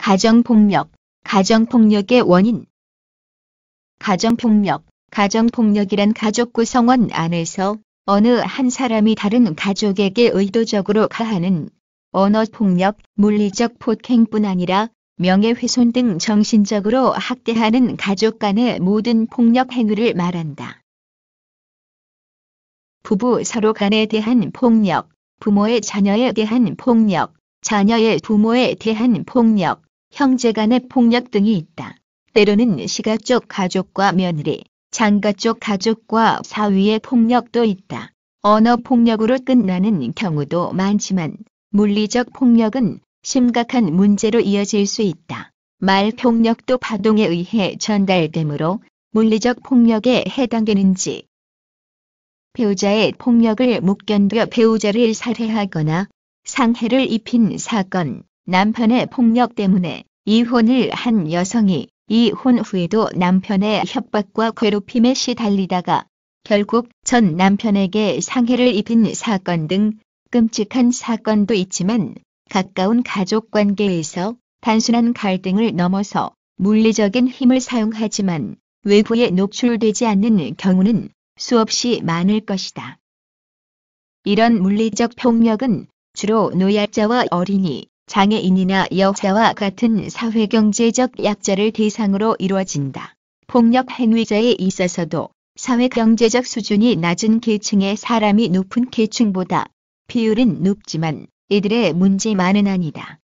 가정폭력, 가정폭력의 원인. 가정폭력이란 가족 구성원 안에서 어느 한 사람이 다른 가족에게 의도적으로 가하는 언어폭력, 물리적 폭행뿐 아니라 명예훼손 등 정신적으로 학대하는 가족 간의 모든 폭력 행위를 말한다. 부부 서로 간에 대한 폭력, 부모의 자녀에 대한 폭력, 자녀의 부모에 대한 폭력, 형제 간의 폭력 등이 있다. 때로는 시가족 가족과 며느리, 장가족 가족과 사위의 폭력도 있다. 언어 폭력으로 끝나는 경우도 많지만 물리적 폭력은 심각한 문제로 이어질 수 있다. 말 폭력도 파동에 의해 전달되므로 물리적 폭력에 해당되는지, 배우자의 폭력을 못 견뎌 배우자를 살해하거나 상해를 입힌 사건, 남편의 폭력 때문에 이혼을 한 여성이 이혼 후에도 남편의 협박과 괴롭힘에 시달리다가 결국 전 남편에게 상해를 입힌 사건 등 끔찍한 사건도 있지만 가까운 가족 관계에서 단순한 갈등을 넘어서 물리적인 힘을 사용하지만 외부에 노출되지 않는 경우는 수없이 많을 것이다. 이런 물리적 폭력은 주로 노약자와 어린이, 장애인이나 여자와 같은 사회경제적 약자를 대상으로 이루어진다. 폭력 행위자에 있어서도 사회경제적 수준이 낮은 계층의 사람이 높은 계층보다 비율은 높지만 이들의 문제만은 아니다.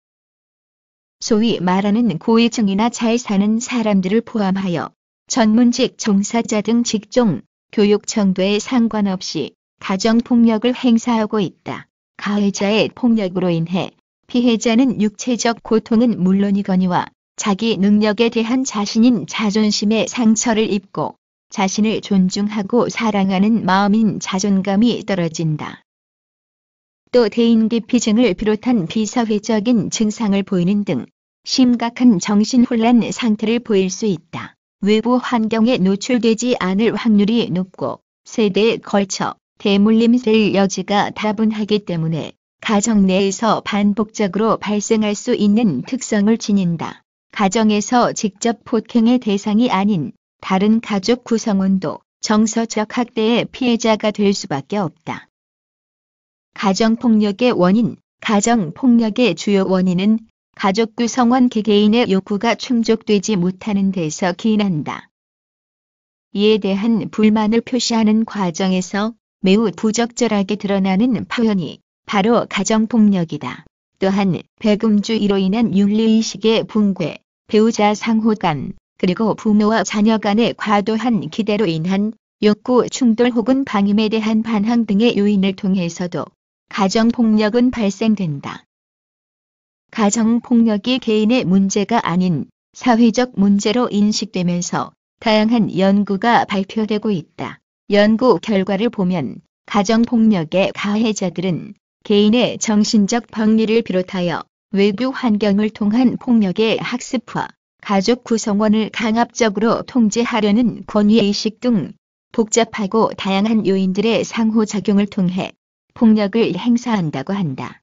소위 말하는 고위층이나 잘 사는 사람들을 포함하여 전문직 종사자 등 직종, 교육 정도에 상관없이 가정폭력을 행사하고 있다. 가해자의 폭력으로 인해 피해자는 육체적 고통은 물론이거니와 자기 능력에 대한 자신인 자존심에 상처를 입고 자신을 존중하고 사랑하는 마음인 자존감이 떨어진다. 또 대인기피증을 비롯한 비사회적인 증상을 보이는 등 심각한 정신혼란 상태를 보일 수 있다. 외부 환경에 노출되지 않을 확률이 높고 세대에 걸쳐 대물림될 여지가 다분하기 때문에 가정 내에서 반복적으로 발생할 수 있는 특성을 지닌다. 가정에서 직접 폭행의 대상이 아닌 다른 가족 구성원도 정서적 학대의 피해자가 될 수밖에 없다. 가정폭력의 원인. 가정폭력의 주요 원인은 가족 구성원 개개인의 욕구가 충족되지 못하는 데서 기인한다. 이에 대한 불만을 표시하는 과정에서 매우 부적절하게 드러나는 표현이 바로 가정폭력이다. 또한 배금주의로 인한 윤리의식의 붕괴, 배우자 상호간, 그리고 부모와 자녀 간의 과도한 기대로 인한 욕구 충돌 혹은 방임에 대한 반항 등의 요인을 통해서도 가정폭력은 발생된다. 가정폭력이 개인의 문제가 아닌 사회적 문제로 인식되면서 다양한 연구가 발표되고 있다. 연구 결과를 보면 가정폭력의 가해자들은 개인의 정신적 병리를 비롯하여 외부 환경을 통한 폭력의 학습화, 가족 구성원을 강압적으로 통제하려는 권위의식 등 복잡하고 다양한 요인들의 상호작용을 통해 폭력을 행사한다고 한다.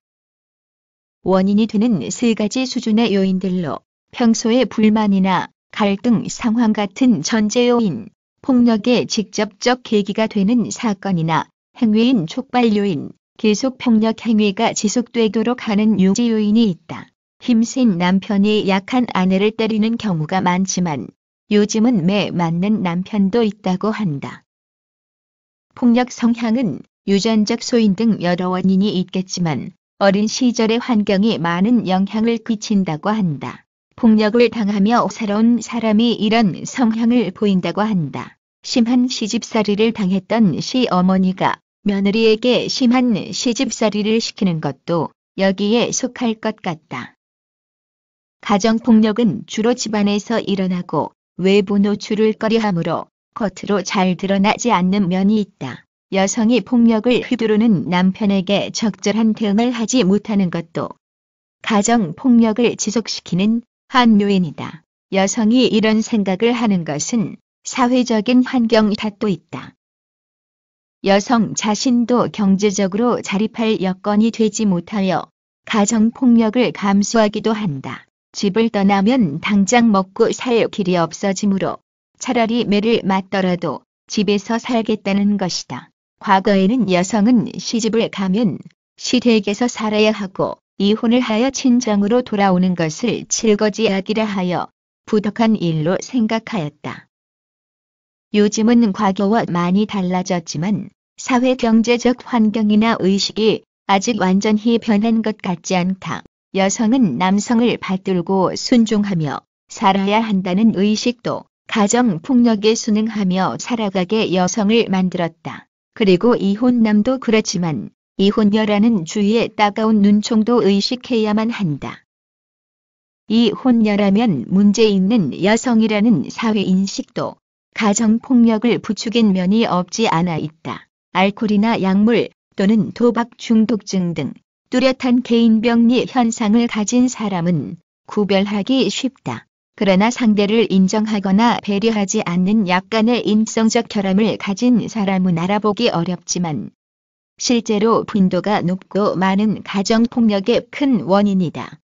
원인이 되는 세 가지 수준의 요인들로 평소의 불만이나 갈등 상황 같은 전제 요인, 폭력의 직접적 계기가 되는 사건이나 행위인 촉발 요인, 계속 폭력 행위가 지속되도록 하는 유지 요인이 있다. 힘센 남편이 약한 아내를 때리는 경우가 많지만 요즘은 매 맞는 남편도 있다고 한다. 폭력 성향은 유전적 소인 등 여러 원인이 있겠지만 어린 시절의 환경이 많은 영향을 끼친다고 한다. 폭력을 당하며 살아온 사람이 이런 성향을 보인다고 한다. 심한 시집살이를 당했던 시어머니가 며느리에게 심한 시집살이를 시키는 것도 여기에 속할 것 같다. 가정폭력은 주로 집안에서 일어나고 외부 노출을 꺼려하므로 겉으로 잘 드러나지 않는 면이 있다. 여성이 폭력을 휘두르는 남편에게 적절한 대응을 하지 못하는 것도 가정폭력을 지속시키는 한 요인이다. 여성이 이런 생각을 하는 것은 사회적인 환경 탓도 있다. 여성 자신도 경제적으로 자립할 여건이 되지 못하여 가정폭력을 감수하기도 한다. 집을 떠나면 당장 먹고 살 길이 없어지므로 차라리 매를 맞더라도 집에서 살겠다는 것이다. 과거에는 여성은 시집을 가면 시댁에서 살아야 하고 이혼을 하여 친정으로 돌아오는 것을 칠거지약이라 하여 부덕한 일로 생각하였다. 요즘은 과거와 많이 달라졌지만 사회 경제적 환경이나 의식이 아직 완전히 변한 것 같지 않다. 여성은 남성을 받들고 순종하며 살아야 한다는 의식도 가정폭력에 순응하며 살아가게 여성을 만들었다. 그리고 이혼남도 그렇지만 이혼녀라는 주위의 따가운 눈총도 의식해야만 한다. 이혼녀라면 문제 있는 여성이라는 사회인식도 가정폭력을 부추긴 면이 없지 않아 있다. 알코올이나 약물 또는 도박 중독증 등 뚜렷한 개인병리 현상을 가진 사람은 구별하기 쉽다. 그러나 상대를 인정하거나 배려하지 않는 약간의 인성적 결함을 가진 사람은 알아보기 어렵지만 실제로 빈도가 높고 많은 가정폭력의 큰 원인이다.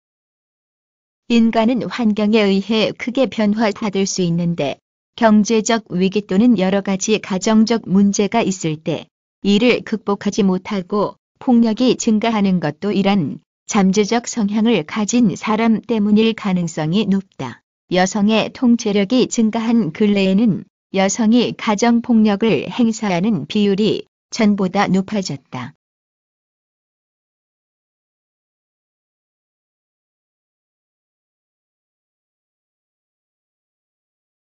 인간은 환경에 의해 크게 변화받을 수 있는데 경제적 위기 또는 여러 가지 가정적 문제가 있을 때 이를 극복하지 못하고 폭력이 증가하는 것도 이런 잠재적 성향을 가진 사람 때문일 가능성이 높다. 여성의 통제력이 증가한 근래에는 여성이 가정폭력을 행사하는 비율이 전보다 높아졌다.